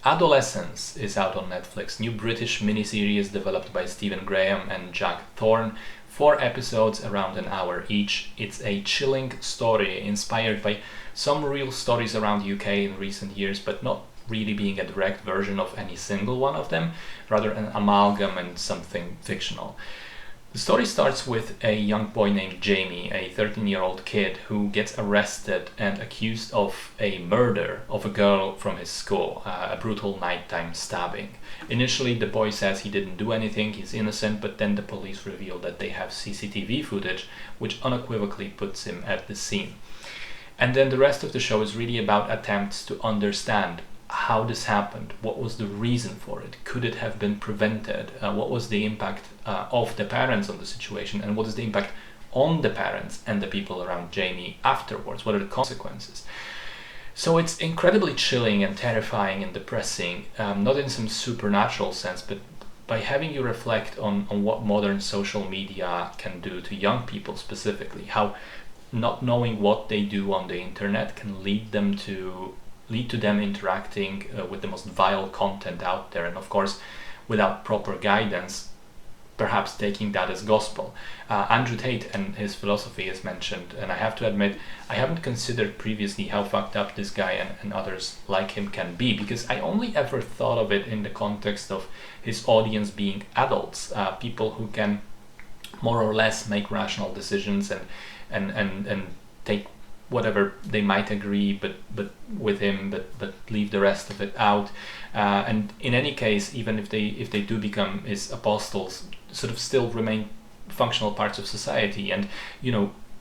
Adolescence is out on Netflix, new British miniseries developed by Stephen Graham and Jack Thorne. 4 episodes around an hour each. It's a chilling story inspired by some real stories around UK in recent years, but not really being a direct version of any single one of them, rather an amalgam and something fictional. The story starts with a young boy named Jamie, a 13-year-old kid who gets arrested and accused of a murder of a girl from his school, a brutal nighttime stabbing. Initially, the boy says he didn't do anything, he's innocent, but then the police reveal that they have CCTV footage, which unequivocally puts him at the scene. And then the rest of the show is really about attempts to understand how this happened, what was the reason for it, could it have been prevented, what was the impact of the parents on the situation, and what is the impact on the parents and the people around Jamie afterwards, what are the consequences. So it's incredibly chilling and terrifying and depressing, not in some supernatural sense, but by having you reflect on what modern social media can do to young people specifically, how not knowing what they do on the internet can lead to them interacting with the most vile content out there, and of course without proper guidance perhaps taking that as gospel. Andrew Tate and his philosophy is mentioned, and I have to admit I haven't considered previously how fucked up this guy and others like him can be, because I only ever thought of it in the context of his audience being adults, people who can more or less make rational decisions and take whatever they might agree but with him, but leave the rest of it out, and in any case, even if they do become his apostles, sort of still remain functional parts of society, and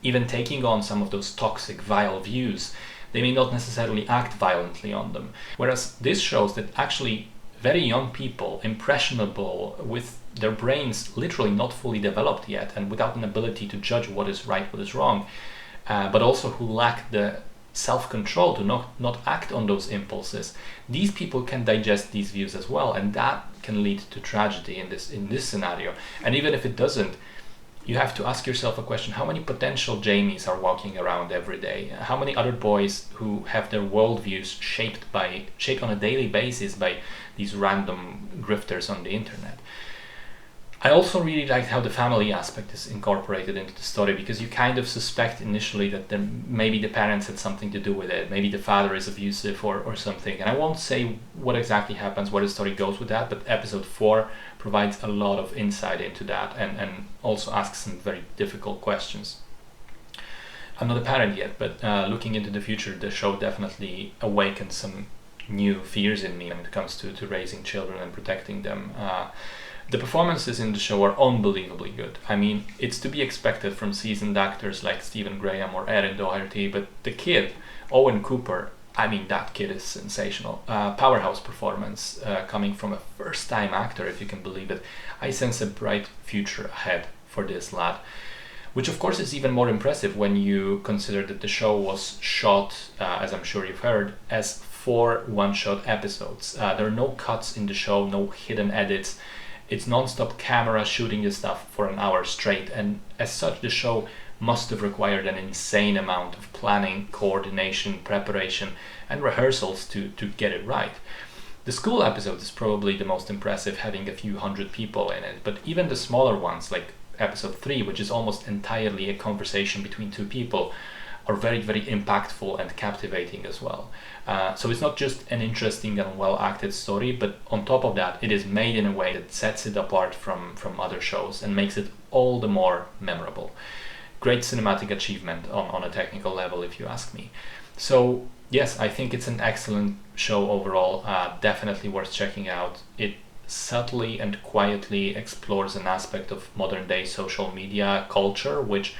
even taking on some of those toxic, vile views, they may not necessarily act violently on them. Whereas this shows that actually very young people, impressionable, with their brains literally not fully developed yet and without an ability to judge what is right, what is wrong, but also who lack the self-control to not act on those impulses, these people can digest these views as well, and that can lead to tragedy in this scenario. And even if it doesn't, you have to ask yourself a question: how many potential Jamies are walking around every day? How many other boys who have their worldviews shaped on a daily basis by these random grifters on the internet? I also really liked how the family aspect is incorporated into the story, because you kind of suspect initially that maybe the parents had something to do with it, maybe the father is abusive or something, and I won't say what exactly happens, where the story goes with that, but episode 4 provides a lot of insight into that and also asks some very difficult questions. I'm not a parent yet, but looking into the future, the show definitely awakens some new fears in me when it comes to raising children and protecting them. The performances in the show are unbelievably good. I mean, it's to be expected from seasoned actors like Stephen Graham or Erin Doherty, but the kid, Owen Cooper, I mean, that kid is sensational. Powerhouse performance coming from a first-time actor, if you can believe it. I sense a bright future ahead for this lad, which of course is even more impressive when you consider that the show was shot, as I'm sure you've heard, as 4 one-shot episodes. There are no cuts in the show, no hidden edits. It's non-stop camera shooting the stuff for an hour straight, and as such the show must have required an insane amount of planning, coordination, preparation and rehearsals to get it right. The school episode is probably the most impressive, having a few hundred people in it, but even the smaller ones, like episode 3, which is almost entirely a conversation between 2 people, are very, very impactful and captivating as well. So it's not just an interesting and well-acted story, but on top of that, it is made in a way that sets it apart from other shows and makes it all the more memorable. Great cinematic achievement on a technical level, if you ask me. So yes, I think it's an excellent show overall, definitely worth checking out. It subtly and quietly explores an aspect of modern-day social media culture, which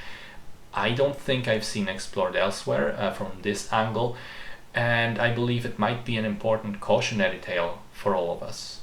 I don't think I've seen explored elsewhere from this angle, and I believe it might be an important cautionary tale for all of us.